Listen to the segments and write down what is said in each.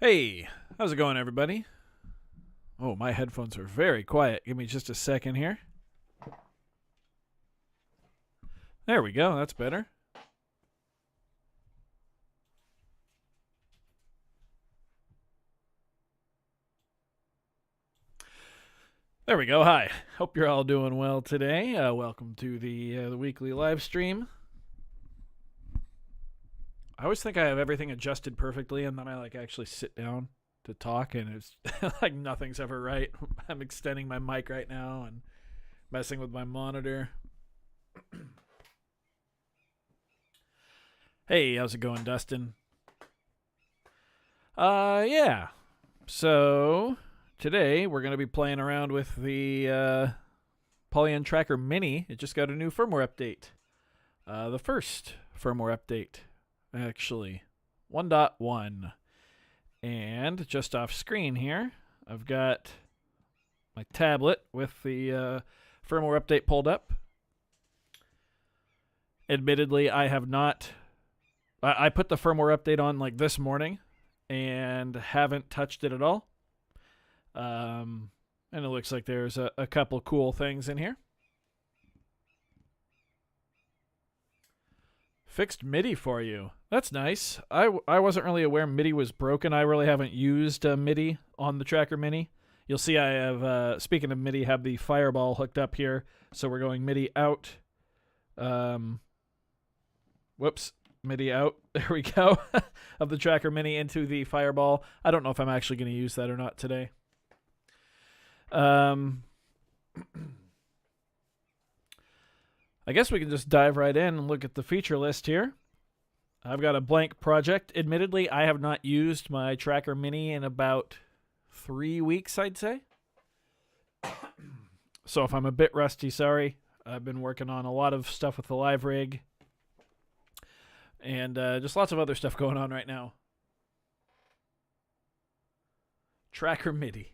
Hey, how's it going, everybody? Oh, my headphones are very quiet. Give me just a second here. There we go. That's better. There we go. Hi. Hope you're all doing well today. Welcome to the weekly live stream. I always think I have everything adjusted perfectly, and then I actually sit down to talk, and it's like nothing's ever right. I'm extending my mic right now and messing with my monitor. Hey, how's it going, Dustin? Yeah. So today we're going to be playing around with the Polygon Tracker Mini. It just got a new firmware update. The first firmware update, actually, 1.1. And just off screen here, I've got my tablet with the firmware update pulled up. Admittedly, I have not. I put the firmware update on this morning and haven't touched it at all. And it looks like there's a couple cool things in here. Fixed MIDI for you. That's nice. I wasn't really aware MIDI was broken. I really haven't used MIDI on the Tracker Mini. You'll see I have, speaking of MIDI, have the Fireball hooked up here. So we're going MIDI out. Whoops. MIDI out. There we go. Of the Tracker Mini into the Fireball. I don't know if I'm actually going to use that or not today. I guess we can just dive right in and look at the feature list here. I've got a blank project. Admittedly, I have not used my Tracker Mini in about 3 weeks, I'd say. So if I'm a bit rusty, sorry. I've been working on a lot of stuff with the live rig. And just lots of other stuff going on right now. Tracker MIDI.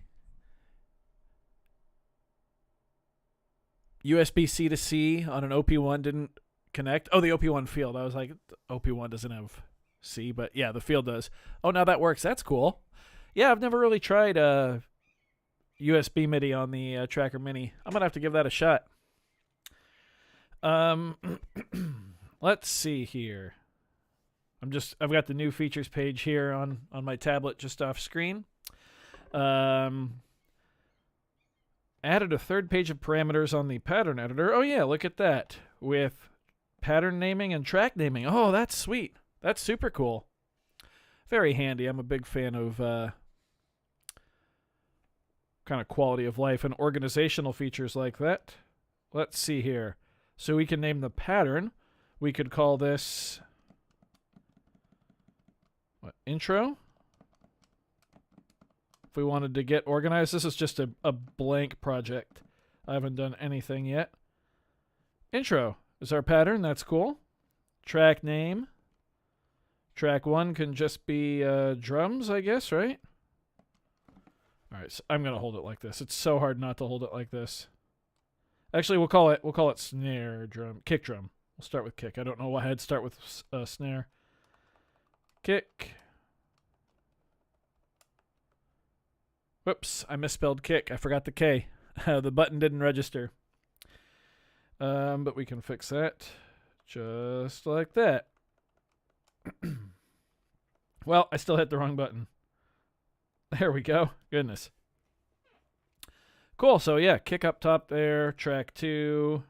USB-C to C on an OP1 didn't connect. Oh, the OP1 field. I was like, OP1 doesn't have C, but yeah, the field does. Oh, now that works. That's cool. Yeah, I've never really tried USB MIDI on the Tracker Mini. I'm going to have to give that a shot. Let's see here. I've got the new features page here on my tablet just off screen. Added a third page of parameters on the pattern editor. Oh yeah, look at that. With pattern naming and track naming. Oh, that's sweet. That's super cool. Very handy. I'm a big fan of kind of quality of life and organizational features like that. Let's see here. So we can name the pattern. We could call this intro. If we wanted to get organized, this is just a blank project. I haven't done anything yet. Intro is our pattern. That's cool. Track name. Track 1 can just be drums, I guess, right? All right, so I'm gonna hold it like this. It's so hard not to hold it like this. Actually, we'll call it snare drum, kick drum. We'll start with kick. I don't know why I'd start with snare. Kick. Whoops, I misspelled kick. I forgot the K. The button didn't register. But we can fix that just like that. Well, I still hit the wrong button. There we go. Goodness. Cool. So yeah, kick up top there. Track 2.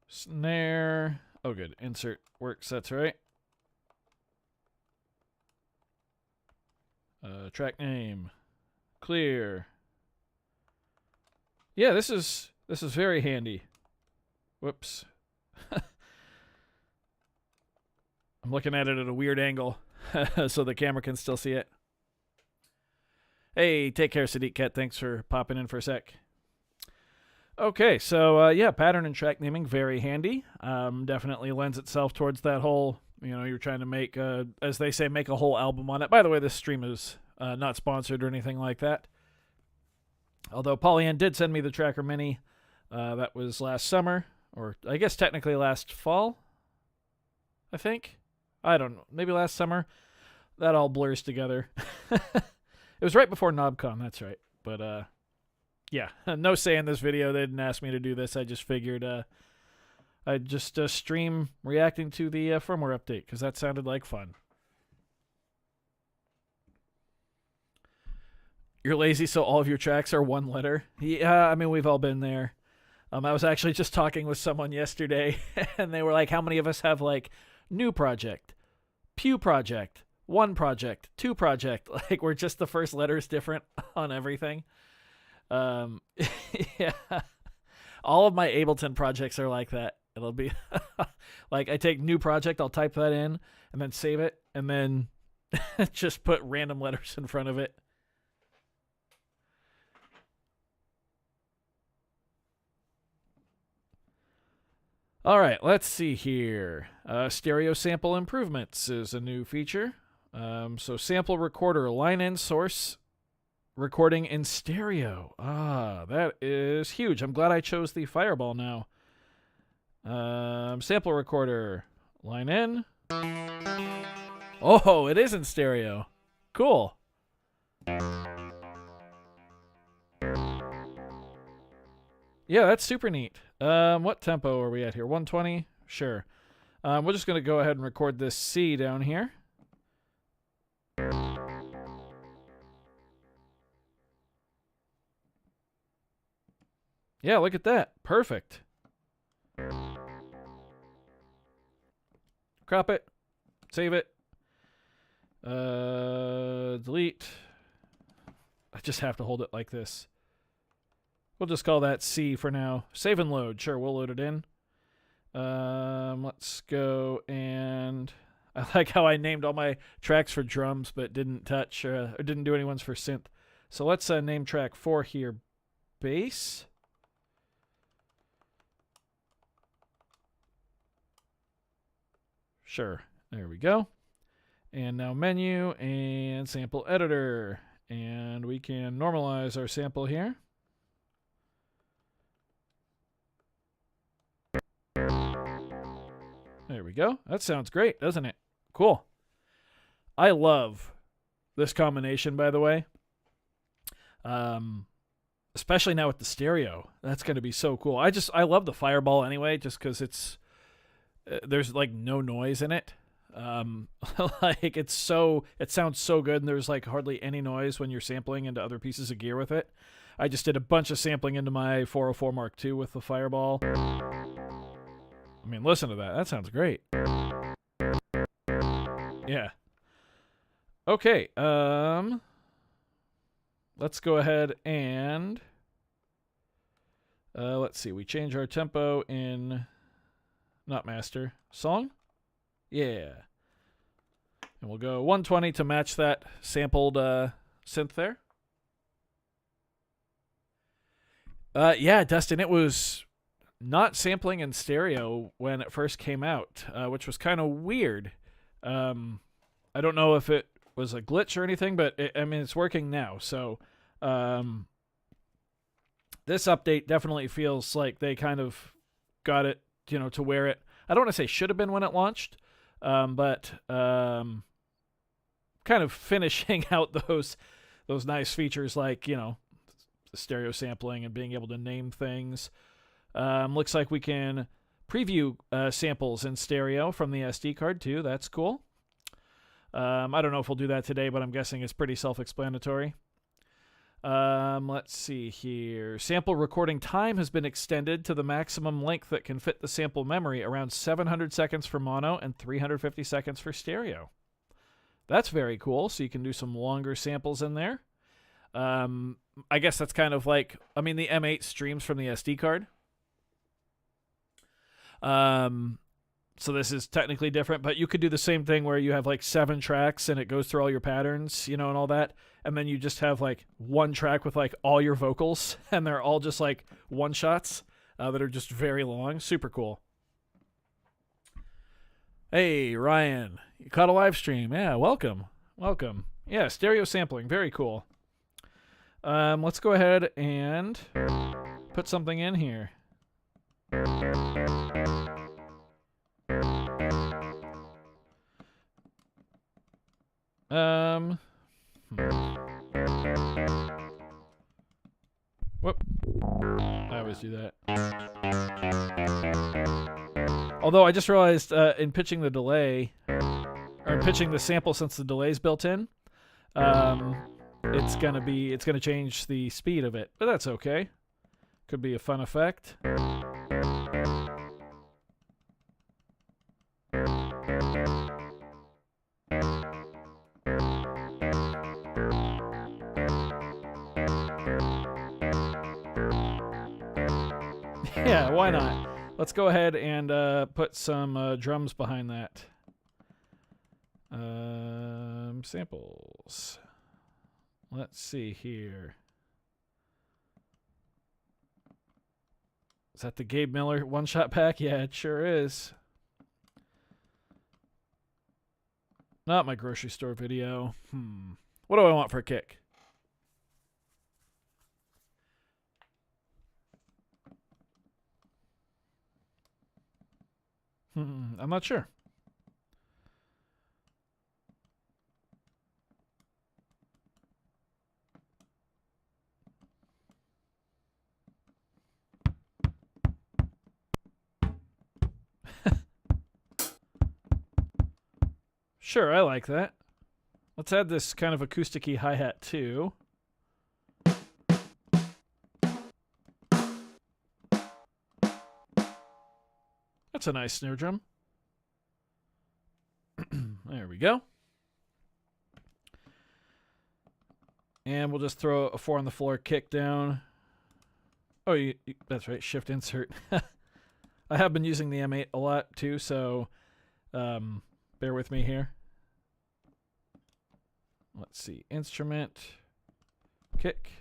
Snare. Oh, good. Insert works. That's right. Track name. Clear. Yeah, this is very handy. Whoops. I'm looking at it at a weird angle so the camera can still see it. Hey, take care, Sadiq Cat. Thanks for popping in for a sec. Okay, so yeah, pattern and track naming, very handy. Definitely lends itself towards that whole, you're trying to make, as they say, make a whole album on it. By the way, this stream is not sponsored or anything like that. Although Polygon did send me the Tracker Mini. That was last summer, or I guess technically last fall, I think. I don't know, maybe last summer. That all blurs together. It was right before KnobCon, that's right. But yeah, no say in this video. They didn't ask me to do this. I just figured I'd just stream reacting to the firmware update because that sounded like fun. You're lazy, so all of your tracks are one letter. Yeah, I mean, we've all been there. I was actually just talking with someone yesterday, and they were like, how many of us have, like, new project, Pew project, one project, two project? Like, we're just the first letters different on everything. Yeah. All of my Ableton projects are like that. It'll be like I take new project, I'll type that in, and then save it, and then just put random letters in front of it. All right, let's see here. Stereo sample improvements is a new feature. So sample recorder, line in source, recording in stereo. Ah, that is huge. I'm glad I chose the Fireball now. Sample recorder, line in. Oh, it is in stereo. Cool. Yeah, that's super neat. What tempo are we at here? 120? Sure. We're just going to go ahead and record this C down here. Yeah, look at that. Perfect. Crop it. Save it. Delete. I just have to hold it like this. We'll just call that C for now. Save and load. Sure, we'll load it in. Let's go and... I like how I named all my tracks for drums but didn't touch or didn't do any ones for synth. So let's name track 4 here. Bass. Sure. There we go. And now menu and sample editor. And we can normalize our sample here. There we go. That sounds great, doesn't it? Cool. I love this combination, by the way. Especially now with the stereo. That's going to be so cool. I love the Fireball anyway, just because it's there's like no noise in it. Like it sounds so good, and there's like hardly any noise when you're sampling into other pieces of gear with it. I just did a bunch of sampling into my 404 Mark II with the Fireball. I mean, listen to that. That sounds great. Yeah. Okay. Let's go ahead and let's see. We change our tempo in not master song. Yeah. And we'll go 120 to match that sampled synth there. Yeah, Dustin, it was not sampling in stereo when it first came out, which was kind of weird. I don't know if it was a glitch or anything, but I mean, it's working now. So this update definitely feels like they kind of got it, to where it, I don't want to say should have been when it launched, but kind of finishing out those nice features like, the stereo sampling and being able to name things. Looks like we can preview samples in stereo from the SD card too. That's cool. I don't know if we'll do that today, but I'm guessing it's pretty self-explanatory. Let's see here. Sample recording time has been extended to the maximum length that can fit the sample memory, around 700 seconds for mono and 350 seconds for stereo. That's very cool. So you can do some longer samples in there. I guess that's kind of like, the M8 streams from the SD card. So this is technically different, but you could do the same thing where you have like 7 tracks and it goes through all your patterns, and all that. And then you just have like one track with like all your vocals, and they're all just like one shots that are just very long. Super cool. Hey, Ryan, you caught a live stream. Yeah, welcome. Welcome. Yeah, stereo sampling. Very cool. Let's go ahead and put something in here. Whoop. I always do that. Although I just realized in pitching the delay, or in pitching the sample since the delay's built in, it's gonna change the speed of it, but that's okay. Could be a fun effect. Yeah, why not? Let's go ahead and put some drums behind that. Samples. Let's see here. Is that the Gabe Miller one-shot pack? Yeah, it sure is. Not my grocery store video. What do I want for a kick? I'm not sure. Sure, I like that. Let's add this kind of acoustic-y hi-hat too. That's a nice snare drum. There we go. And we'll just throw a 4 on the floor kick down. Oh, that's right, shift insert. I have been using the M8 a lot too, so bear with me here. Let's see, instrument, kick.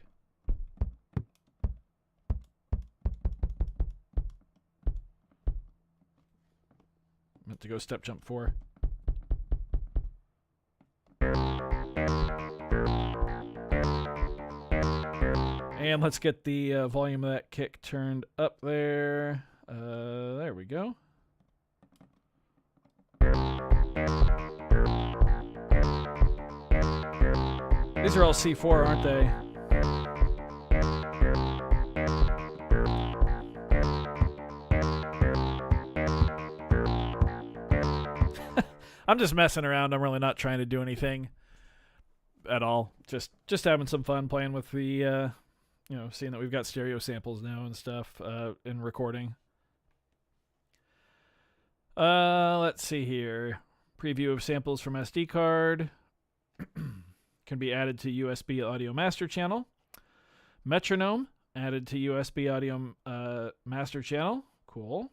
Meant to go step jump 4. And let's get the volume of that kick turned up there. There we go. These are all C4, aren't they? I'm just messing around. I'm really not trying to do anything at all. Just having some fun playing with the, seeing that we've got stereo samples now and stuff in recording. Let's see here. Preview of samples from SD card. Can be added to USB audio master channel. Metronome added to USB audio master channel. Cool.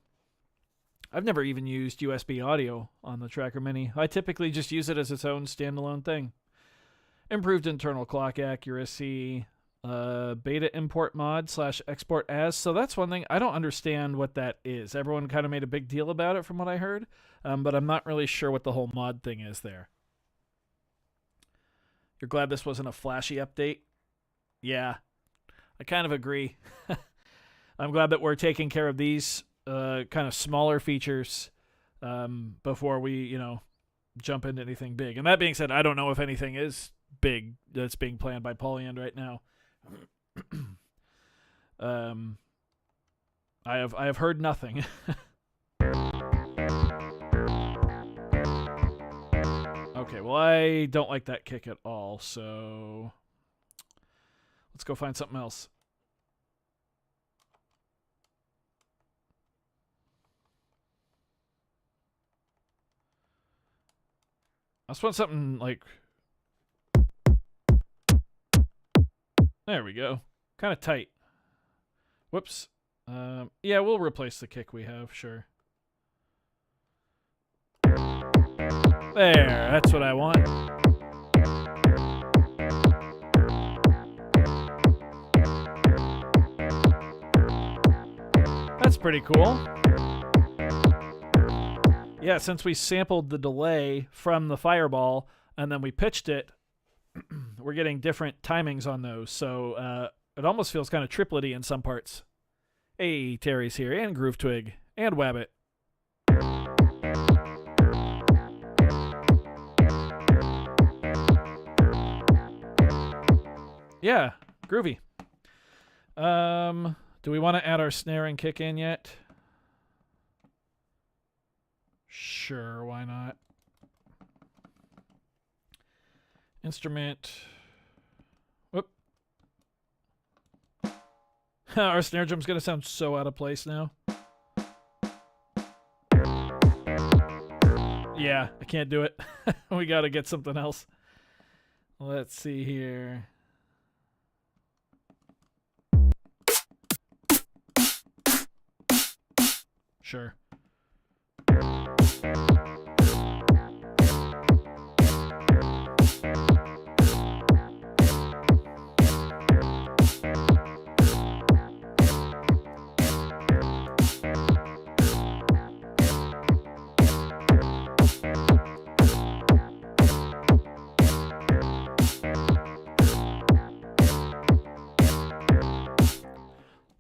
I've never even used USB audio on the Tracker Mini. I typically just use it as its own standalone thing. Improved internal clock accuracy. Beta import mod / export as. So that's one thing. I don't understand what that is. Everyone kind of made a big deal about it from what I heard. But I'm not really sure what the whole mod thing is there. You're glad this wasn't a flashy update? Yeah, I kind of agree. I'm glad that we're taking care of these kind of smaller features before we, jump into anything big. And that being said, I don't know if anything is big that's being planned by Polyend right now. I have heard nothing. Okay, well, I don't like that kick at all, so let's go find something else. I just want something like... There we go. Kind of tight. Whoops. Yeah, we'll replace the kick we have, sure. There, that's what I want. That's pretty cool. Yeah, since we sampled the delay from the Fireball and then we pitched it, we're getting different timings on those. So it almost feels kind of triplety in some parts. Hey, Terry's here, and Groove Twig, and Wabbit. Yeah, groovy. Do we want to add our snare and kick in yet? Sure, why not? Instrument. Whoop. Our snare drum's going to sound so out of place now. Yeah, I can't do it. We got to get something else. Let's see here. Sure.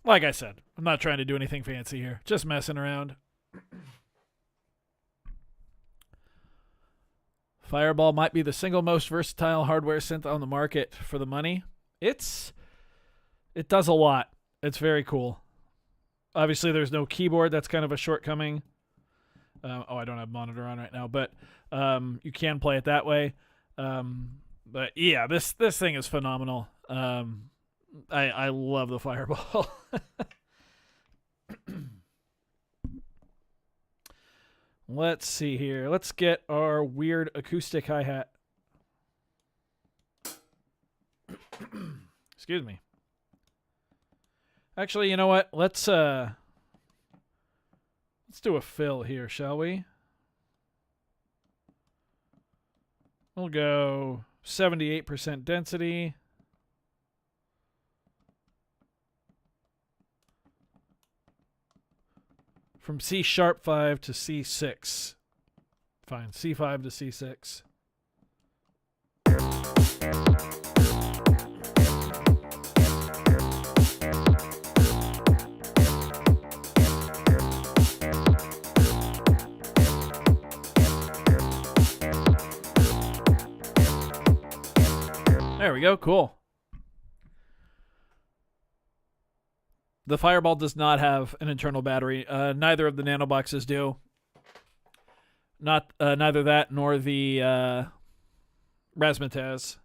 Like I said, I'm not trying to do anything fancy here. Just messing around. Fireball might be the single most versatile hardware synth on the market for the money. It does a lot. It's very cool. Obviously, there's no keyboard. That's kind of a shortcoming. I don't have monitor on right now, but you can play it that way. But yeah, this thing is phenomenal. I love the Fireball. Let's see here. Let's get our weird acoustic hi-hat. Excuse me. Actually, you know what? Let's do a fill here, shall we? We'll go 78% density. From C#5 to C6. Fine, C5 to C6. There we go, cool. The Fireball does not have an internal battery. Neither of the nano boxes do. Neither that nor the Razzmatazz.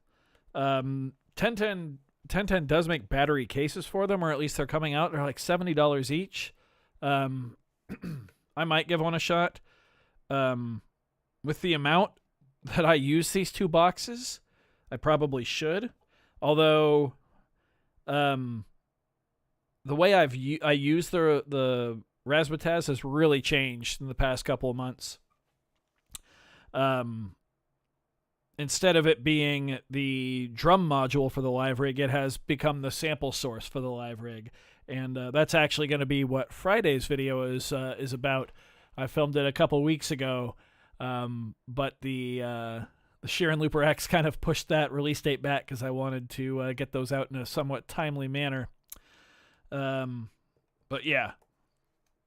1010 does make battery cases for them, or at least they're coming out. They're like $70 each. I might give one a shot. With the amount that I use these two boxes, I probably should. Although, the way I use the Razzmatazz has really changed in the past couple of months. Instead of it being the drum module for the live rig, it has become the sample source for the live rig, and that's actually going to be what Friday's video is about. I filmed it a couple weeks ago, but the Sheeran Looper X kind of pushed that release date back because I wanted to get those out in a somewhat timely manner. But yeah,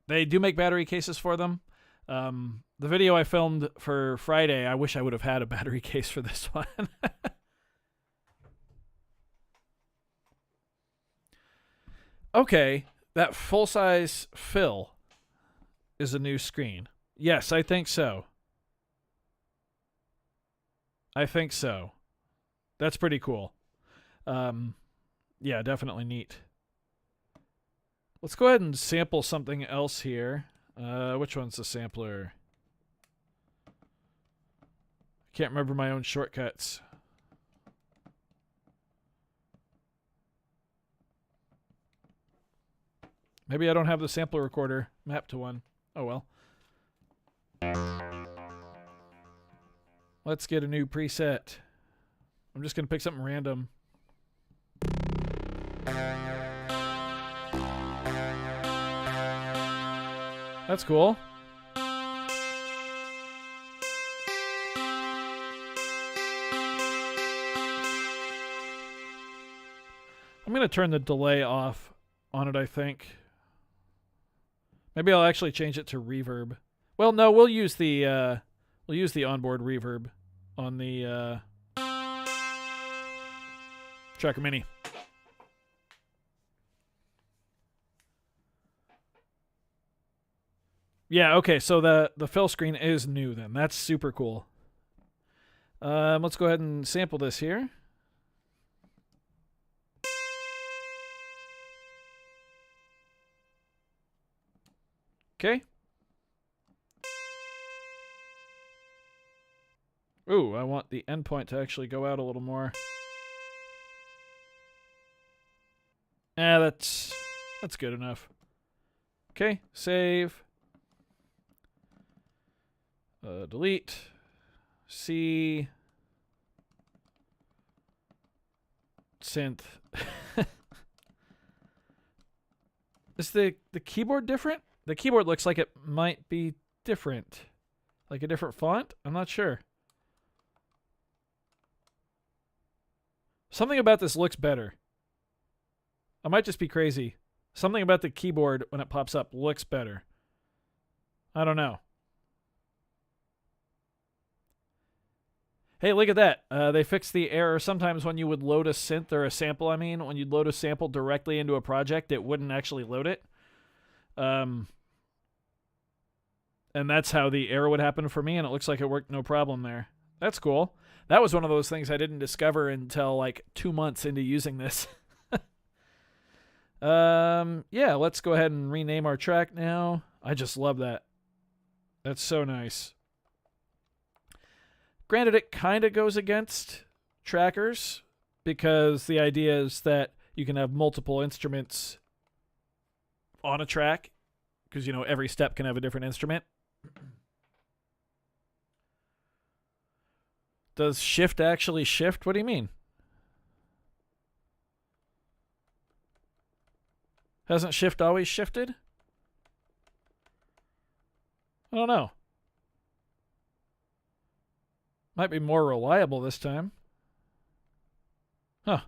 they do make battery cases for them. The video I filmed for Friday, I wish I would have had a battery case for this one. Okay, that full-size fill is a new screen. Yes, I think so. That's pretty cool. Yeah, definitely neat. Let's go ahead and sample something else here. Which one's the sampler? Can't remember my own shortcuts. Maybe I don't have the sampler recorder mapped to one. Oh well. Let's get a new preset. I'm just going to pick something random. That's cool. I'm going to turn the delay off on it, I think. Maybe I'll actually change it to reverb. Well, no, we'll use the onboard reverb on the Tracker Mini. Yeah, okay, so the fill screen is new then. That's super cool. Let's go ahead and sample this here. Okay. Ooh, I want the endpoint to actually go out a little more. That's good enough. Okay, save. Delete. C. Synth. Is the keyboard different? The keyboard looks like it might be different. Like a different font? I'm not sure. Something about this looks better. I might just be crazy. Something about the keyboard when it pops up looks better. I don't know. Hey, look at that. They fixed the error. Sometimes when you would load a synth or a sample, when you'd load a sample directly into a project, it wouldn't actually load it. And that's how the error would happen for me, and it looks like it worked no problem there. That's cool. That was one of those things I didn't discover until like 2 months into using this. Yeah, let's go ahead and rename our track now. I just love that. That's so nice. Granted, it kind of goes against trackers because the idea is that you can have multiple instruments on a track because, you know, every step can have a different instrument. Does shift actually shift? What do you mean? Hasn't shift always shifted? I don't know. Might be more reliable this time. Huh.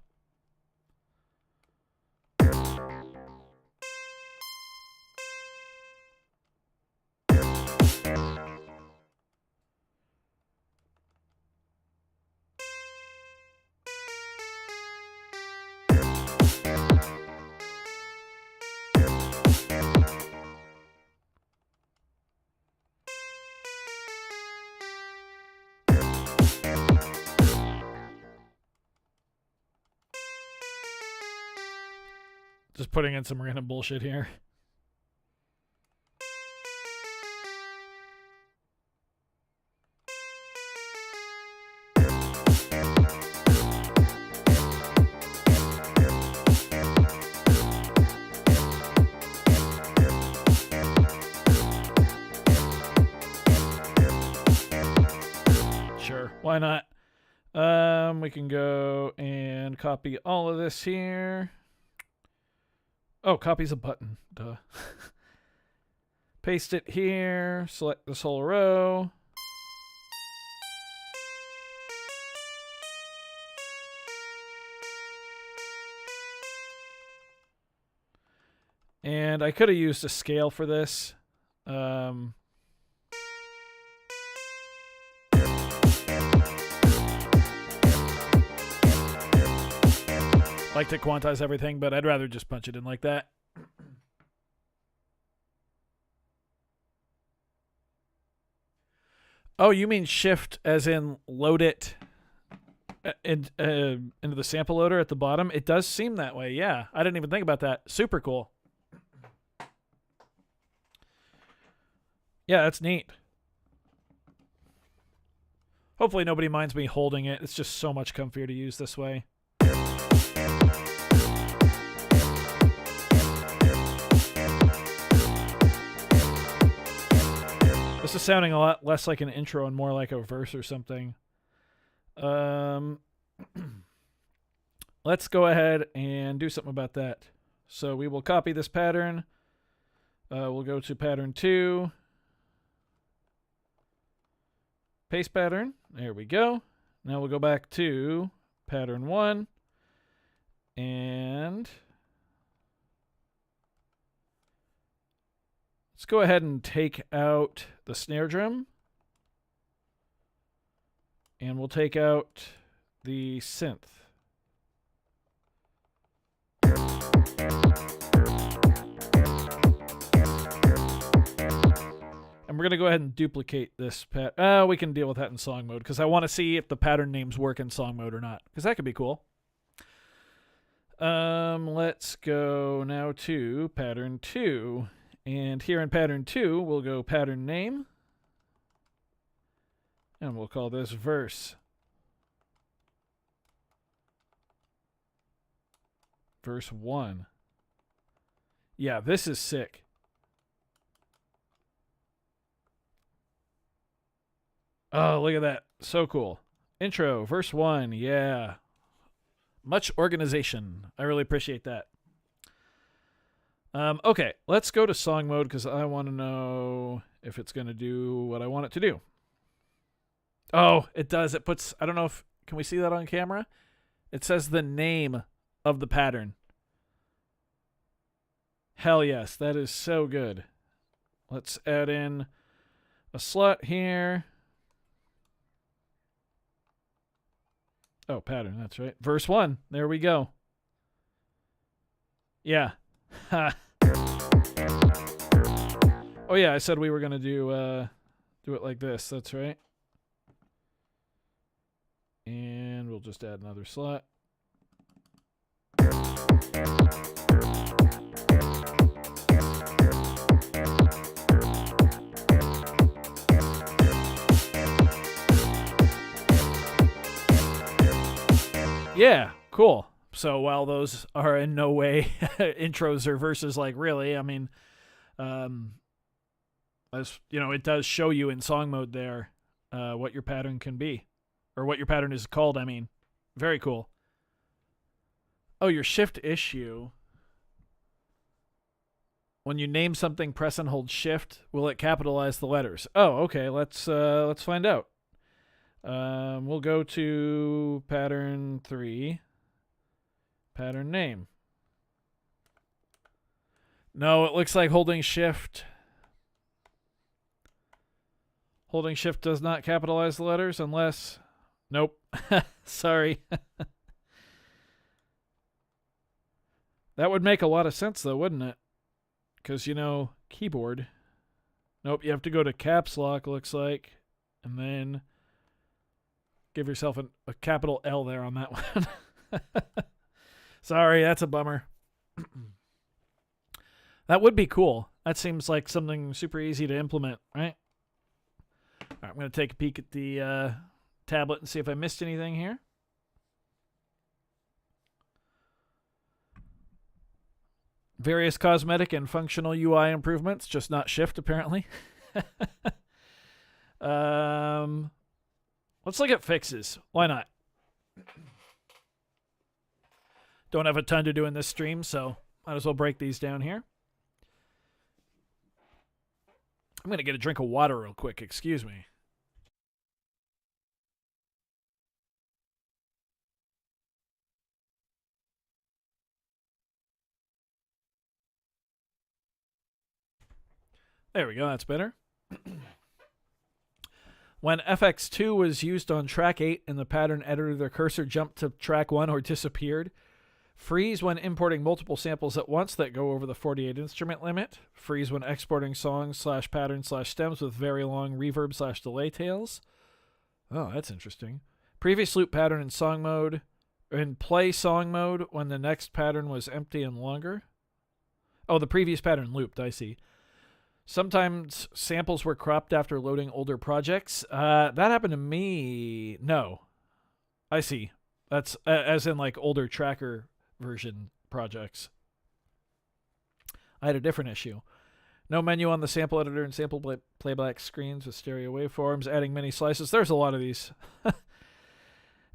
Just putting in some random bullshit here. Sure, why not? We can go and copy all of this here. Oh, copy's a button. Duh. Paste it here. Select this whole row. And I could have used a scale for this. Like to quantize everything, but I'd rather just punch it in like that. Oh, you mean shift as in load it into the sample loader at the bottom? It does seem that way, yeah. I didn't even think about that. Super cool. Yeah, that's neat. Hopefully nobody minds me holding it. It's just so much comfier to use this way. This is sounding a lot less like an intro and more like a verse or something. Let's go ahead and do something about that. So we will copy this pattern. We'll go to pattern 2. Paste pattern. There we go. Now we'll go back to pattern 1. And let's go ahead and take out the snare drum. And we'll take out the synth. And we're going to go ahead and duplicate this we can deal with that in song mode because I want to see if the pattern names work in song mode or not, because that could be cool. Let's go now to pattern 2. And here in pattern 2, we'll go pattern name. And we'll call this verse. Verse 1. Yeah, this is sick. Oh, look at that. So cool. Intro, verse 1. Yeah. Much organization. I really appreciate that. Okay, let's go to song mode because I want to know if it's going to do what I want it to do. Oh, it does. It puts, I don't know if, can we see that on camera? It says the name of the pattern. Hell yes, that is so good. Let's add in a slot here. Oh, pattern, that's right. Verse 1, there we go. Yeah. Oh yeah, I said we were going to do it like this, that's right. And we'll just add another slot. Yeah, cool. So while those are in no way intros or verses, like really, I mean, as you know, it does show you in song mode there what your pattern can be, or what your pattern is called. I mean, very cool. Oh, your shift issue. When you name something, press and hold shift. Will it capitalize the letters? Oh, okay. Let's find out. We'll go to pattern 3. Pattern name. No, it looks like holding shift. Holding shift does not capitalize the letters unless... Nope. Sorry. That would make a lot of sense though, wouldn't it? Because, you know, keyboard. Nope, you have to go to caps lock, looks like. And then give yourself a capital L there on that one. Sorry, that's a bummer. That would be cool. That seems like something super easy to implement, right? All right, I'm going to take a peek at the tablet and see if I missed anything here. Various cosmetic and functional UI improvements, just not shift, apparently. Let's look at fixes. Why not? Don't have a ton to do in this stream, so might as well break these down here. I'm going to get a drink of water real quick. Excuse me. There we go. That's better. When FX2 was used on track 8 in the pattern editor, the cursor jumped to track 1 or disappeared. Freeze when importing multiple samples at once that go over the 48 instrument limit. Freeze when exporting songs / patterns / stems with very long reverb / delay tails. Oh, that's interesting. Previous loop pattern in song mode. In play song mode when the next pattern was empty and longer. Oh, the previous pattern looped, I see. Sometimes samples were cropped after loading older projects. That happened to me. No. I see. That's as in like older tracker version projects. I had a different issue. No menu on the sample editor and sample playback screens with stereo waveforms. Adding mini slices. There's a lot of these.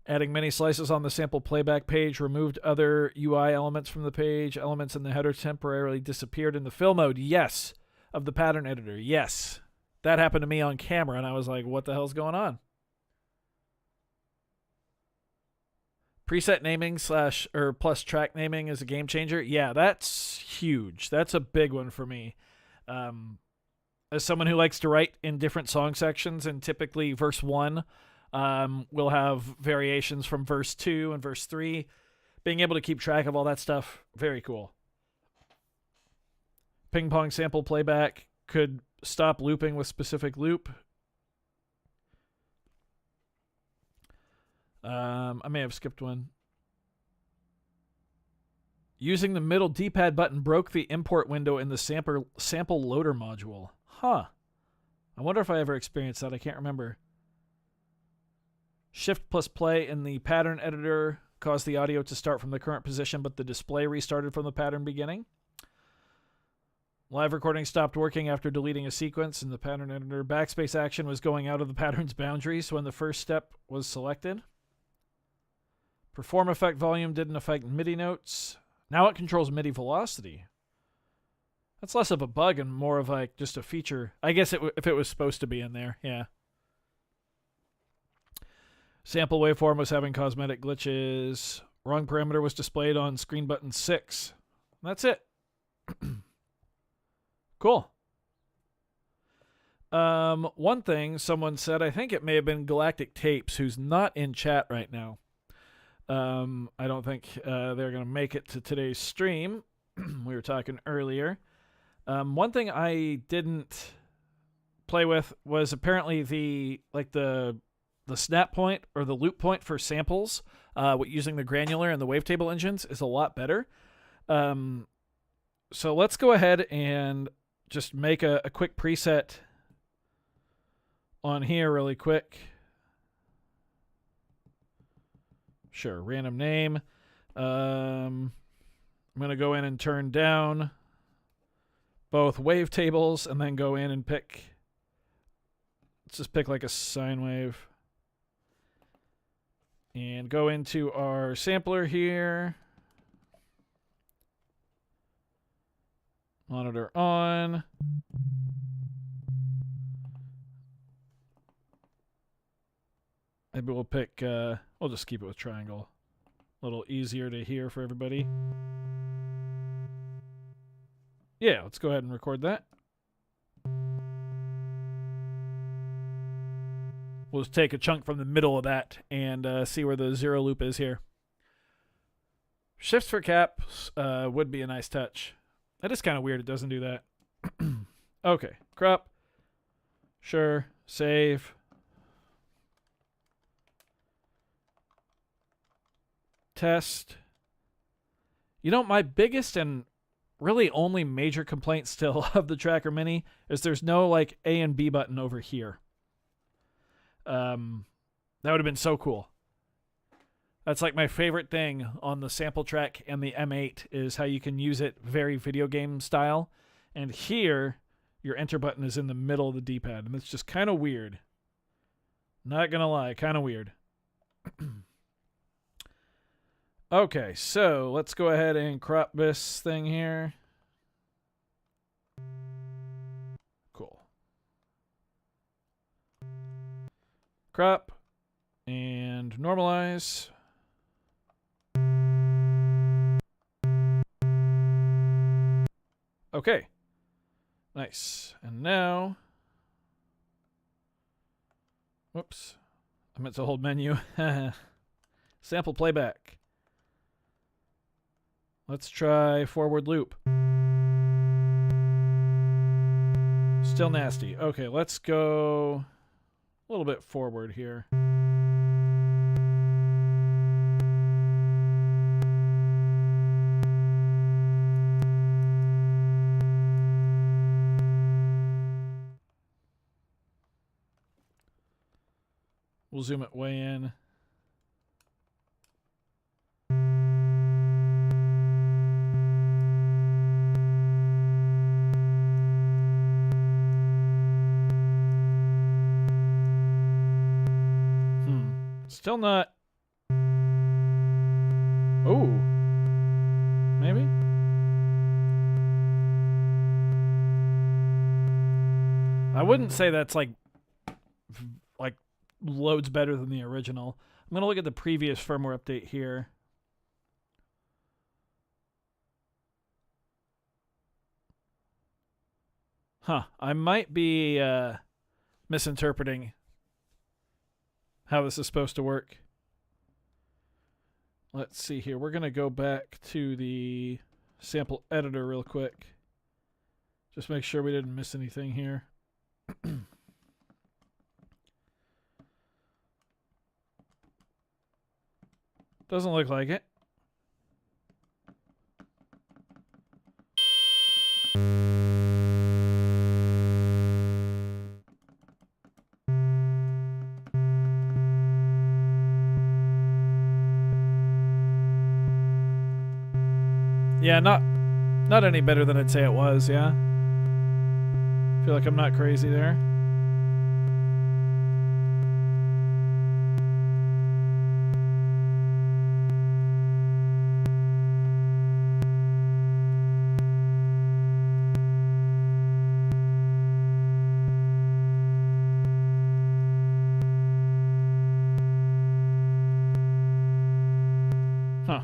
Adding mini slices on the sample playback page. Removed other UI elements from the page. Elements in the header temporarily disappeared in the fill mode. Yes. Of the pattern editor. Yes. That happened to me on camera, and I was like, what the hell's going on? Preset naming / plus track naming is a game changer. Yeah, that's huge. That's a big one for me. As someone who likes to write in different song sections, and typically verse 1 will have variations from verse 2 and verse 3. Being able to keep track of all that stuff, very cool. Ping pong sample playback could stop looping with specific loop. I may have skipped one. Using the middle D-pad button broke the import window in the sample loader module. Huh. I wonder if I ever experienced that. I can't remember. Shift plus play in the pattern editor caused the audio to start from the current position, but the display restarted from the pattern beginning. Live recording stopped working after deleting a sequence in the pattern editor. Backspace action was going out of the pattern's boundaries when the first step was selected. Perform effect volume didn't affect MIDI notes. Now it controls MIDI velocity. That's less of a bug and more of like just a feature. I guess if it was supposed to be in there, yeah. Sample waveform was having cosmetic glitches. Wrong parameter was displayed on screen button 6. That's it. Cool. One thing someone said, I think it may have been Galactic Tapes, who's not in chat right now. I don't think they're going to make it to today's stream. We were talking earlier. One thing I didn't play with was apparently the snap point or the loop point for samples using the granular and the wavetable engines is a lot better. So let's go ahead and just make a quick preset on here really quick. Sure, random name. I'm going to go in and turn down both wavetables and then go in and pick. Let's just pick like a sine wave. And go into our sampler here. Monitor on. Maybe we'll pick, we'll just keep it with triangle. A little easier to hear for everybody. Yeah, let's go ahead and record that. We'll just take a chunk from the middle of that and see where the zero loop is here. Shifts for caps would be a nice touch. That is kind of weird. It doesn't do that. Okay, crop. Sure, save. Test. You know, my biggest and really only major complaint still of the Tracker Mini is there's no like A and B button over here. That would have been so cool. That's like my favorite thing on the sample track and the M8 is how you can use it very video game style. And here, your enter button is in the middle of the D-pad. And it's just kind of weird. Not gonna lie, kind of weird. Okay, so let's go ahead and crop this thing here. Cool. Crop and normalize. Okay. Nice. And now, whoops. I meant to hold menu. Sample playback. Let's try forward loop. Still nasty. Okay, let's go a little bit forward here. We'll zoom it way in. Still not. Oh. Maybe? I wouldn't say that's like loads better than the original. I'm going to look at the previous firmware update here. Huh. I might be misinterpreting how this is supposed to work. Let's see here. We're going to go back to the sample editor real quick. Just make sure we didn't miss anything here. Doesn't look like it. Yeah, not any better than I'd say it was, yeah. Feel like I'm not crazy there. Huh.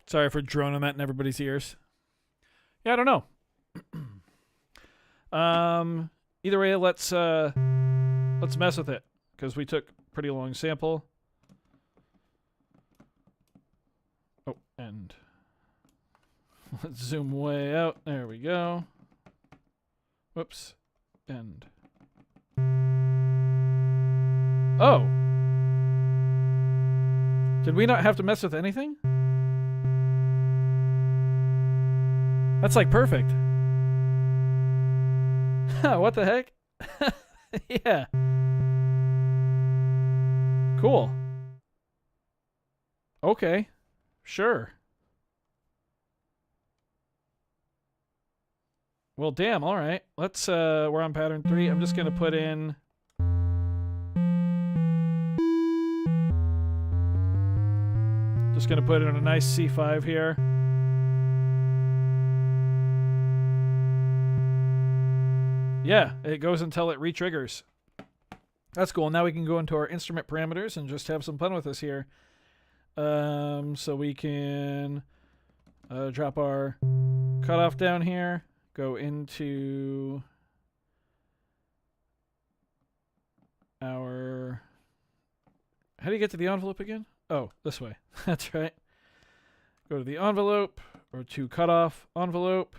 Sorry for droning that in everybody's ears. Yeah, I don't know. Either way, let's mess with it because we took a pretty long sample. Oh, and let's zoom way out. There we go. Whoops. And oh, did we not have to mess with anything? That's like perfect. What the heck? Yeah. Cool. Okay. Sure. Well, damn, all right. Let's we're on pattern 3. I'm just going to put in a nice C5 here. Yeah, it goes until it re-triggers. That's cool. Now we can go into our instrument parameters and just have some fun with this here. So we can drop our cutoff down here, go into our... How do you get to the envelope again? Oh, this way. That's right. Go to the envelope, or to cutoff envelope.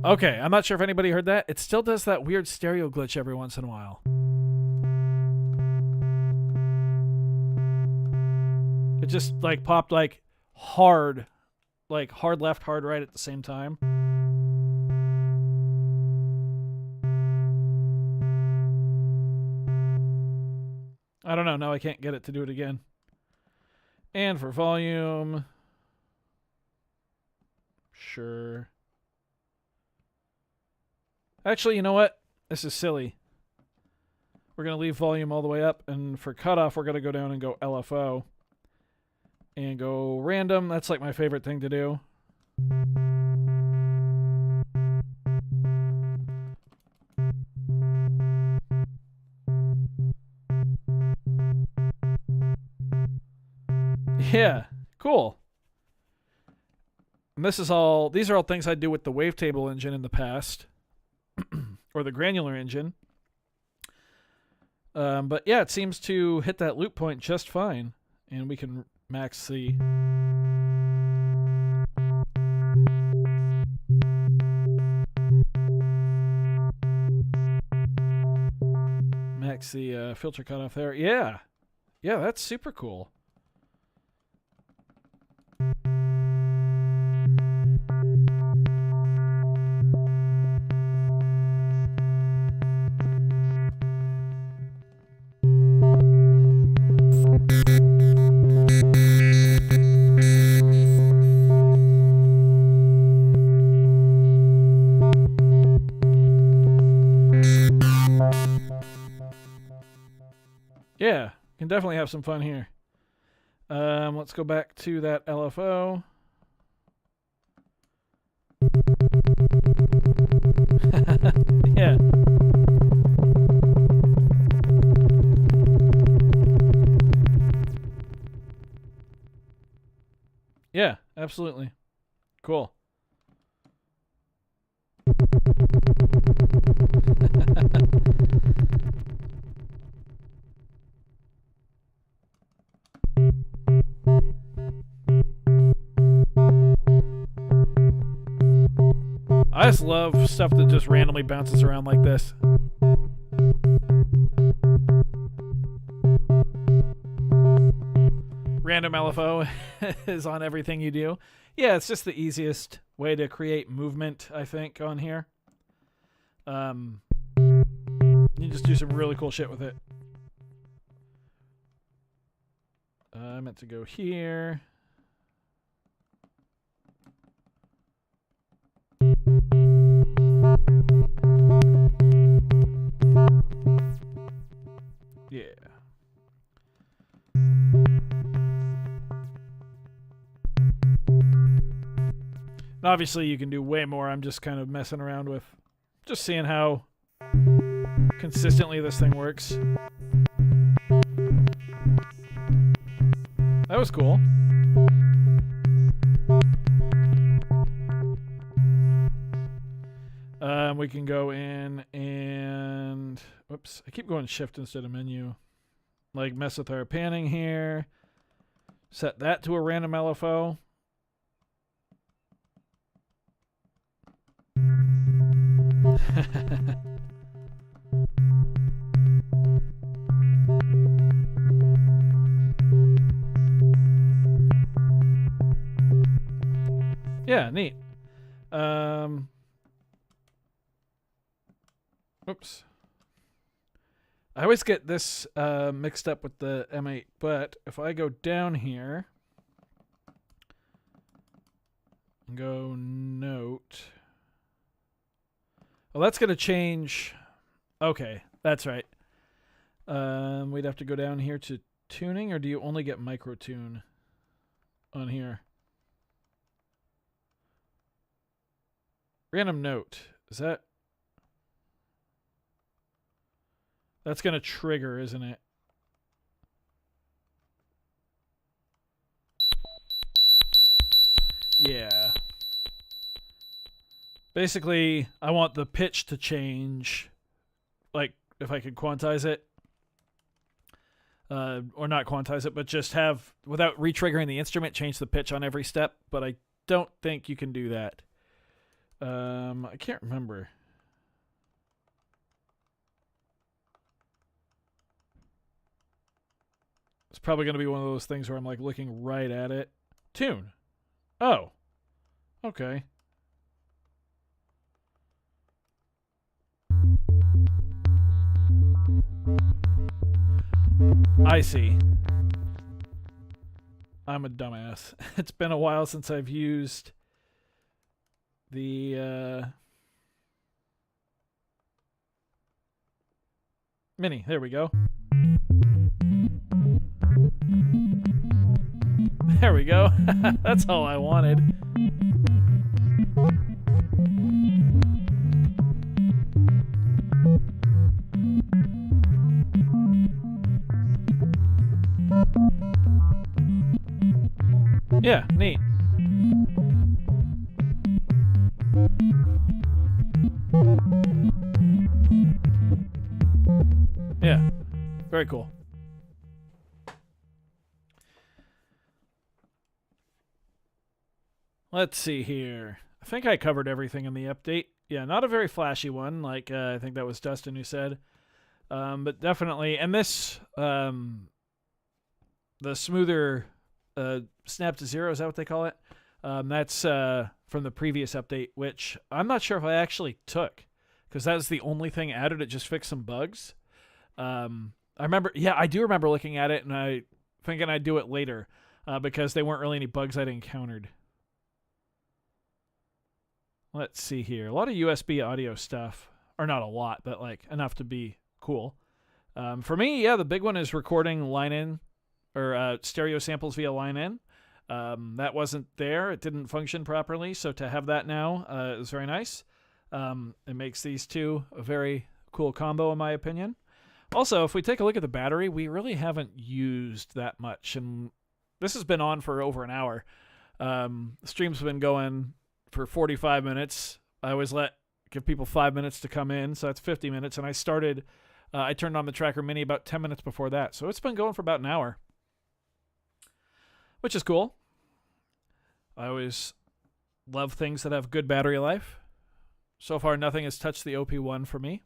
Okay, I'm not sure if anybody heard that. It still does that weird stereo glitch every once in a while. It just like popped like hard left, hard right at the same time. I don't know. Now I can't get it to do it again. And for volume, sure. Actually, you know what? This is silly. We're going to leave volume all the way up. And for cutoff, we're going to go down and go LFO. And go random. That's like my favorite thing to do. Yeah, cool. And these are all things I do with the wavetable engine in the past. Or the granular engine. But yeah, it seems to hit that loop point just fine. And we can max the... filter cutoff there. Yeah. Yeah, that's super cool. Yeah, can definitely have some fun here. Let's go back to that LFO. Yeah. Yeah, absolutely. Cool. I just love stuff that just randomly bounces around like this. Random LFO is on everything you do. Yeah, it's just the easiest way to create movement, I think, on here. You just do some really cool shit with it. I meant to go here. Yeah. And obviously you can do way more. I'm just kind of messing around with just seeing how consistently this thing works. That was cool. We can go in and... Whoops. I keep going shift instead of menu. Like, mess with our panning here. Set that to a random LFO. Yeah, neat. Oops. I always get this mixed up with the M8, but if I go down here and go note... Well, that's going to change... Okay, that's right. We'd have to go down here to tuning, or do you only get micro tune on here? Random note. Is that... That's going to trigger, isn't it? Yeah. Basically, I want the pitch to change. Like, if I could quantize it. Or not quantize it, but just have, without re-triggering the instrument, change the pitch on every step. But I don't think you can do that. I can't remember. It's probably going to be one of those things where I'm like looking right at it. Tune. Oh. Okay. I see. I'm a dumbass. It's been a while since I've used the Mini. There we go. There we go. That's all I wanted. Yeah, neat. Yeah, very cool. Let's see here. I think I covered everything in the update. Yeah, not a very flashy one, like I think that was Dustin who said. But definitely, and this, the smoother snap to zero, is that what they call it? That's from the previous update, which I'm not sure if I actually took, because that's the only thing added. It just fixed some bugs. I remember, yeah, I do remember looking at it, and I thinking I'd do it later, because they weren't really any bugs I'd encountered. Let's see here. A lot of USB audio stuff. Or not a lot, but like enough to be cool. For me, yeah, the big one is recording line in, or stereo samples via line in. That wasn't there. It didn't function properly. So to have that now is very nice. It makes these two a very cool combo, in my opinion. Also, if we take a look at the battery, we really haven't used that much. And this has been on for over an hour. The stream's been going for 45 minutes. I always give people 5 minutes to come in, so that's 50 minutes. And I turned on the Tracker Mini about 10 minutes before that. So it's been going for about an hour, which is cool. I always love things that have good battery life. So far, nothing has touched the OP1 for me.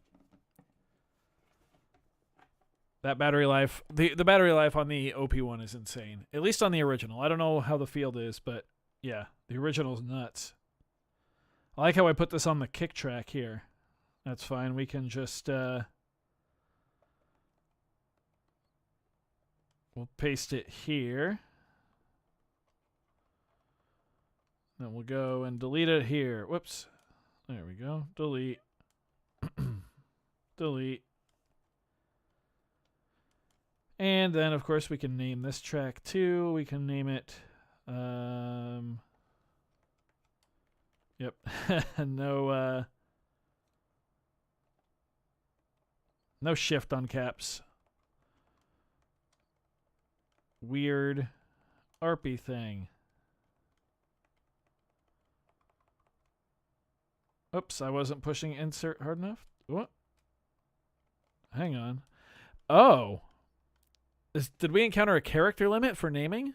That battery life, the battery life on the OP1 is insane. At least on the original. I don't know how the field is, but yeah, the original's nuts. I like how I put this on the kick track here. That's fine. We can just we'll paste it here. Then we'll go and delete it here. Whoops. There we go. Delete. Delete. And then, of course, we can name this track too. We can name it... Yep. No shift on caps. Weird ARPy thing. Oops, I wasn't pushing insert hard enough. What? Hang on. Oh. Did we encounter a character limit for naming?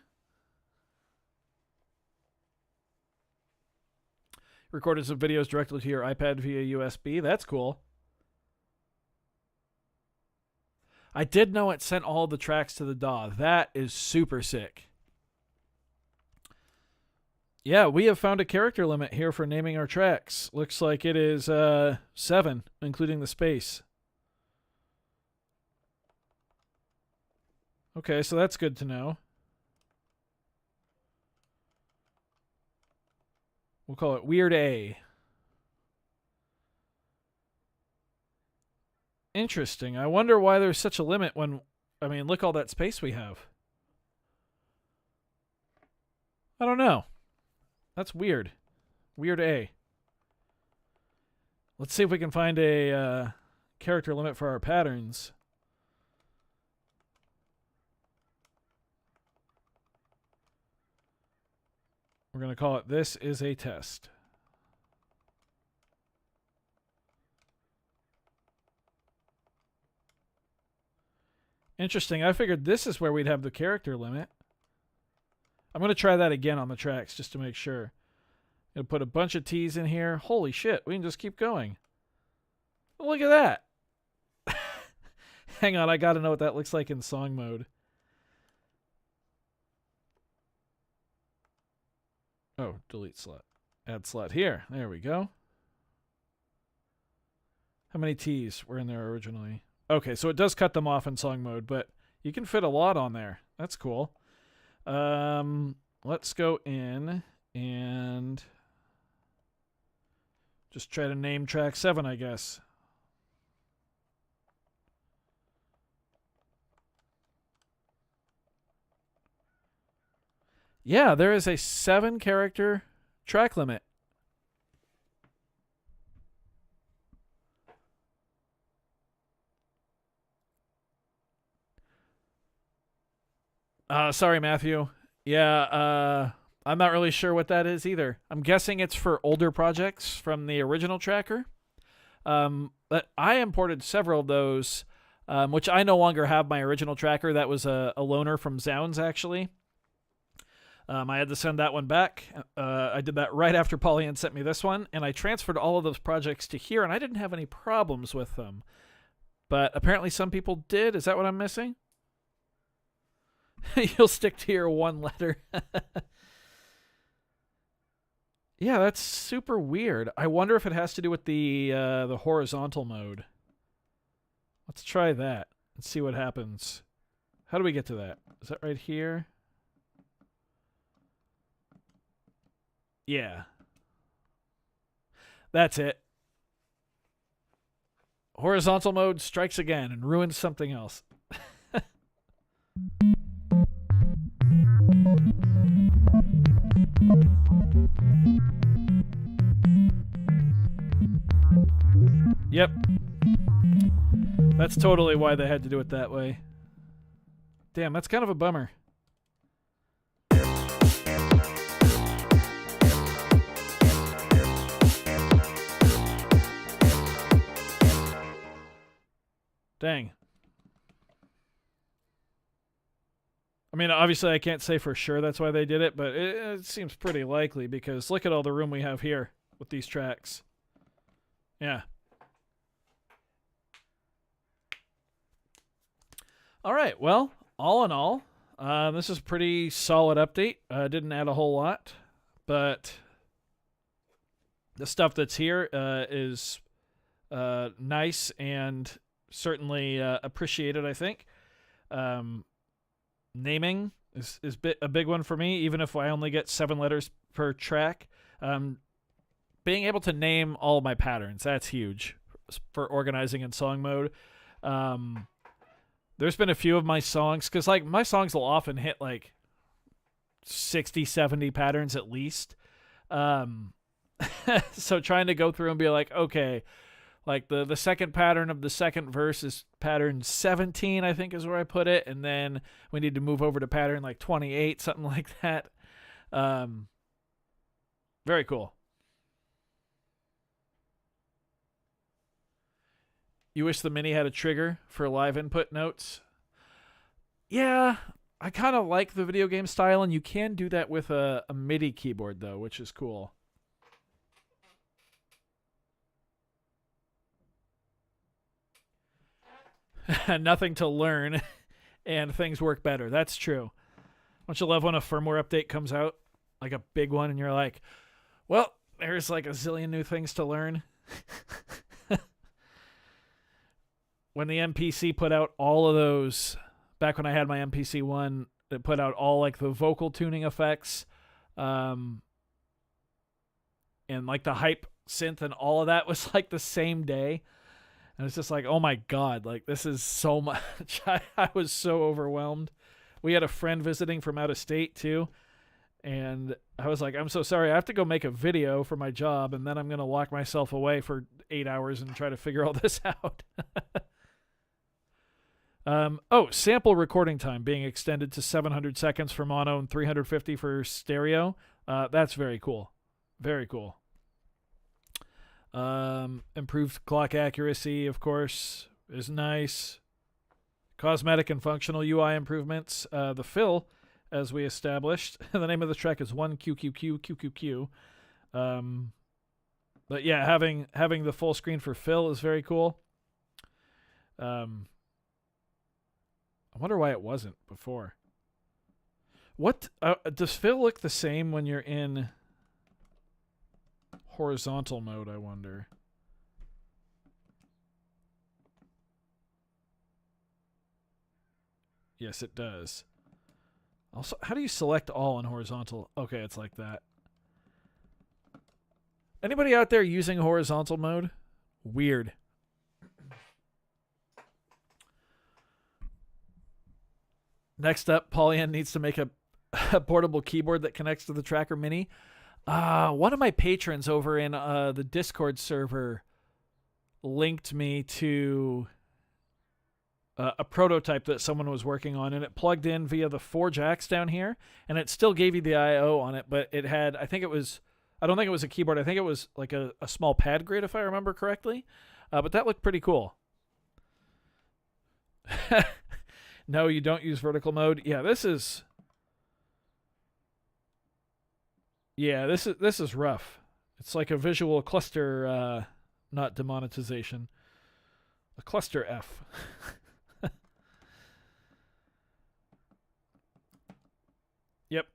Recorded some videos directly to your iPad via USB. That's cool. I did know it sent all the tracks to the DAW. That is super sick. Yeah, we have found a character limit here for naming our tracks. Looks like it is 7, including the space. Okay, so that's good to know. We'll call it Weird A. Interesting. I wonder why there's such a limit when... I mean, look all that space we have. I don't know. That's weird. Weird A. Let's see if we can find a character limit for our patterns. We're going to call it This is a Test. Interesting. I figured this is where we'd have the character limit. I'm going to try that again on the tracks just to make sure. I'm going to put a bunch of T's in here. Holy shit, we can just keep going. Look at that. Hang on, I got to know what that looks like in song mode. Oh, delete slot. Add slot here. There we go. How many T's were in there originally? Okay, so it does cut them off in song mode, but you can fit a lot on there. That's cool. Let's go in and just try to name track 7, I guess. Yeah, there is a 7-character track limit. Sorry, Matthew. Yeah, I'm not really sure what that is either. I'm guessing it's for older projects from the original tracker. But I imported several of those, which I no longer have my original tracker. That was a loaner from Zounds, actually. I had to send that one back. I did that right after Pollyann sent me this one, and I transferred all of those projects to here, and I didn't have any problems with them. But apparently some people did. Is that what I'm missing? You'll stick to your one letter. Yeah, that's super weird. I wonder if it has to do with the horizontal mode. Let's try that and see what happens. How do we get to that? Is that right here? Yeah. That's it. Horizontal mode strikes again and ruins something else. Yep. That's totally why they had to do it that way. Damn, that's kind of a bummer. Dang. I mean, obviously I can't say for sure that's why they did it, but it seems pretty likely because look at all the room we have here with these tracks. Yeah. All right, well, all in all, this is a pretty solid update. Didn't add a whole lot, but the stuff that's here is nice and certainly appreciated, I think. Naming is a big one for me, even if I only get 7 letters per track. Being able to name all my patterns, that's huge for organizing in song mode. There's been a few of my songs, because like my songs will often hit like 60, 70 patterns at least. So trying to go through and be like, okay, like the second pattern of the second verse is pattern 17, I think is where I put it. And then we need to move over to pattern like 28, something like that. Very cool. You wish the Mini had a trigger for live input notes? Yeah, I kind of like the video game style, and you can do that with a MIDI keyboard, though, which is cool. Nothing to learn, and things work better. That's true. Don't you love when a firmware update comes out, like a big one, and you're like, well, there's like a zillion new things to learn? When the MPC put out all of those, back when I had my MPC 1, it put out all like the vocal tuning effects, and like the hype synth and all of that was like the same day. And it's just like, oh my God, like this is so much. I was so overwhelmed. We had a friend visiting from out of state too. And I was like, I'm so sorry. I have to go make a video for my job. And then I'm going to lock myself away for 8 hours and try to figure all this out. Sample recording time being extended to 700 seconds for mono and 350 for stereo. That's very cool. Very cool. Improved clock accuracy, of course, is nice. Cosmetic and functional UI improvements. The fill, as we established, the name of the track is 1QQQ. But yeah, having the full screen for fill is very cool. I wonder why it wasn't before. What does fill look the same when you're in horizontal mode, I wonder? Yes, it does. Also, how do you select all in horizontal? Okay, it's like that. Anybody out there using horizontal mode? Weird. Next up, Pollyann needs to make a portable keyboard that connects to the Tracker Mini. One of my patrons over in the Discord server linked me to a prototype that someone was working on, and it plugged in via the 4 jacks down here, and it still gave you the I/O on it, but it had, I don't think it was a keyboard. I think it was like a small pad grid, if I remember correctly. But that looked pretty cool. No, you don't use vertical mode. Yeah, this is rough. It's like a visual cluster, not demonetization. A cluster F. Yep.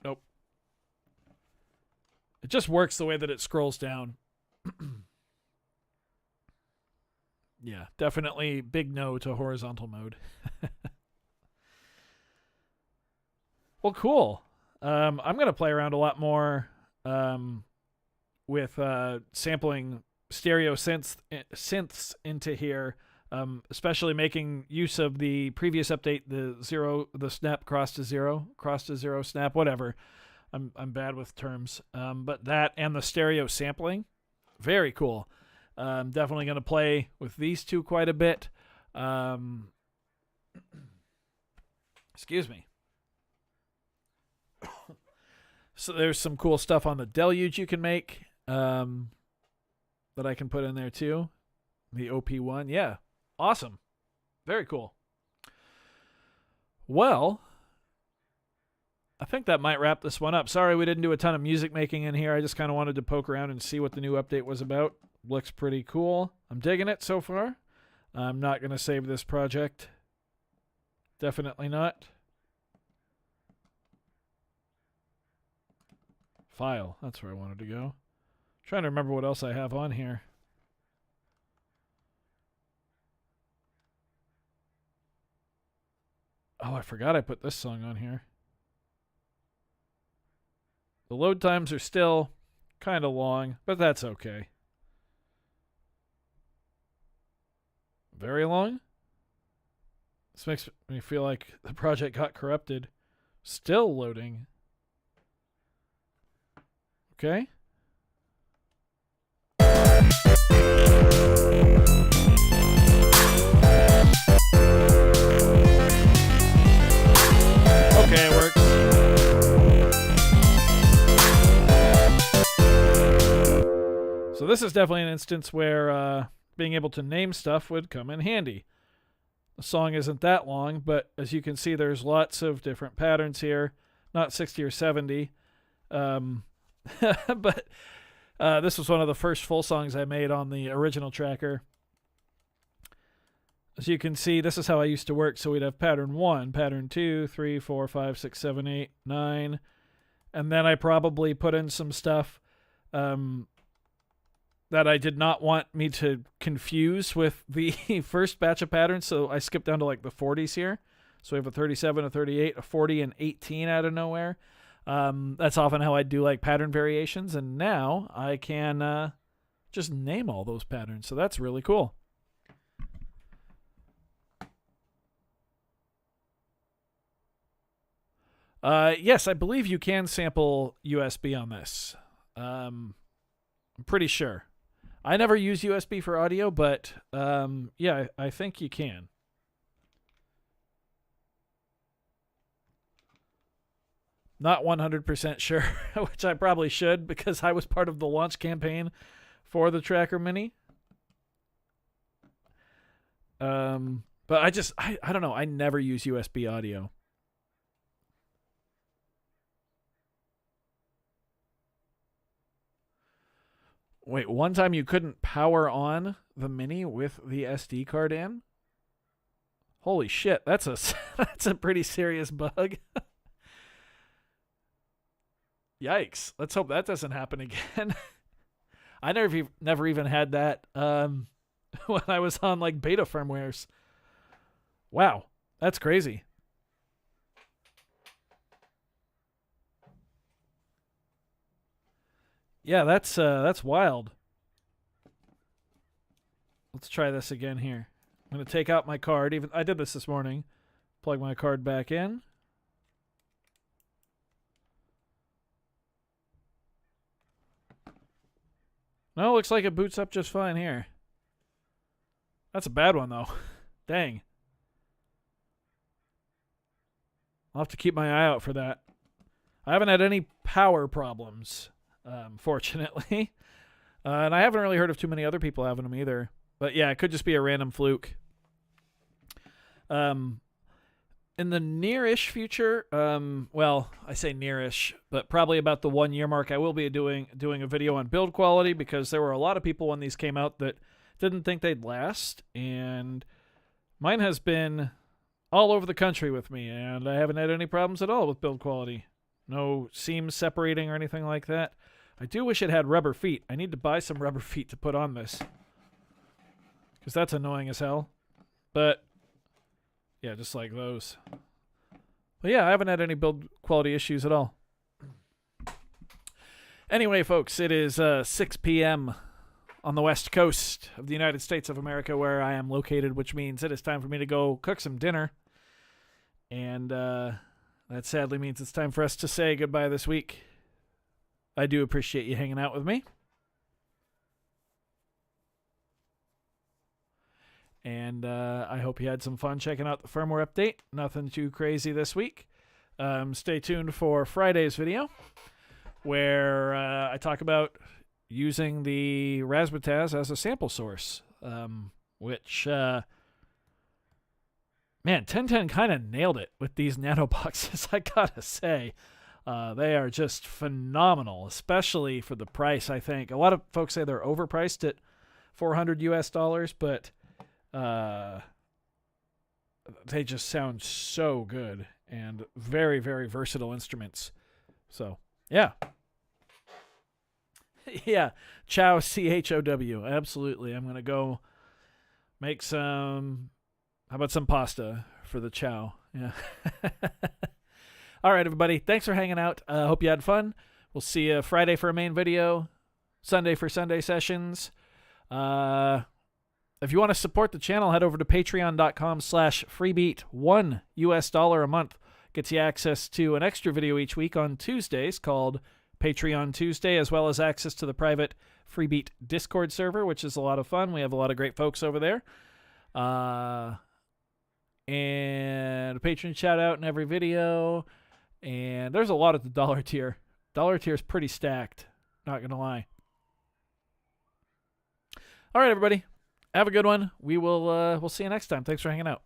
Nope. It just works the way that it scrolls down. Yeah, definitely big no to horizontal mode. Well, cool. I'm going to play around a lot more with sampling stereo synths into here, especially making use of the previous update, the snap cross to zero snap, whatever. I'm bad with terms. But that and the stereo sampling, very cool. I'm definitely going to play with these two quite a bit. Excuse me. So there's some cool stuff on the Deluge you can make that I can put in there too. The OP1, yeah. Awesome. Very cool. Well, I think that might wrap this one up. Sorry we didn't do a ton of music making in here. I just kind of wanted to poke around and see what the new update was about. Looks pretty cool. I'm digging it so far. I'm not going to save this project. Definitely not. File. That's where I wanted to go. Trying to remember what else I have on here. Oh, I forgot I put this song on here. The load times are still kind of long, but that's okay. Very long? This makes me feel like the project got corrupted. Still loading. Okay. Okay, it works. So this is definitely an instance where being able to name stuff would come in handy. The song isn't that long, but as you can see, there's lots of different patterns here. Not 60 or 70. But this was one of the first full songs I made on the original tracker. As you can see, this is how I used to work. So we'd have pattern 1, pattern 2, 3, 4, 5, 6, 7, 8, 9. And then I probably put in some stuff that I did not want me to confuse with the first batch of patterns. So I skipped down to like the 40s here. So we have a 37, a 38, a 40, and 18 out of nowhere. That's often how I do like pattern variations. And now I can just name all those patterns. So that's really cool. Yes, I believe you can sample USB on this. I'm pretty sure. I never use USB for audio, but yeah, I think you can. Not 100% sure, which I probably should because I was part of the launch campaign for the Tracker Mini. But I don't know. I never use USB audio. Wait, one time you couldn't power on the Mini with the SD card in? Holy shit, that's a pretty serious bug. Yikes. Let's hope that doesn't happen again. I never even had that when I was on like beta firmwares. Wow, that's crazy. Yeah, that's wild. Let's try this again here. I'm going to take out my card. I did this morning. Plug my card back in. No, looks like it boots up just fine here. That's a bad one, though. Dang. I'll have to keep my eye out for that. I haven't had any power problems, fortunately. And I haven't really heard of too many other people having them either. But yeah, it could just be a random fluke. In the near-ish future, well, I say near-ish, but probably about the 1 year mark, I will be doing a video on build quality because there were a lot of people when these came out that didn't think they'd last, and mine has been all over the country with me, and I haven't had any problems at all with build quality. No seams separating or anything like that. I do wish it had rubber feet. I need to buy some rubber feet to put on this because that's annoying as hell. But yeah, just like those. But yeah, I haven't had any build quality issues at all. Anyway, folks, it is 6 p.m. on the west coast of the United States of America where I am located, which means it is time for me to go cook some dinner. And that sadly means it's time for us to say goodbye this week. I do appreciate you hanging out with me. And I hope you had some fun checking out the firmware update. Nothing too crazy this week. Stay tuned for Friday's video, where I talk about using the Razzmatazz as a sample source, which Man, 1010 kind of nailed it with these nano boxes, I gotta say. They are just phenomenal, especially for the price, I think. A lot of folks say they're overpriced at $400 US, but they just sound so good and very, very versatile instruments. So, yeah. Yeah, Chow, CHOW. Absolutely. I'm going to go make some, how about some pasta for the Chow? Yeah. All right, everybody. Thanks for hanging out. Hope you had fun. We'll see you Friday for a main video, Sunday for Sunday sessions. If you want to support the channel, head over to patreon.com/freebeat. $1 US a month gets you access to an extra video each week on Tuesdays called Patreon Tuesday, as well as access to the private Freebeat Discord server, which is a lot of fun. We have a lot of great folks over there. And a patron shout out in every video. And there's a lot at the dollar tier. Dollar tier is pretty stacked, not going to lie. All right, everybody. Have a good one. We'll see you next time. Thanks for hanging out.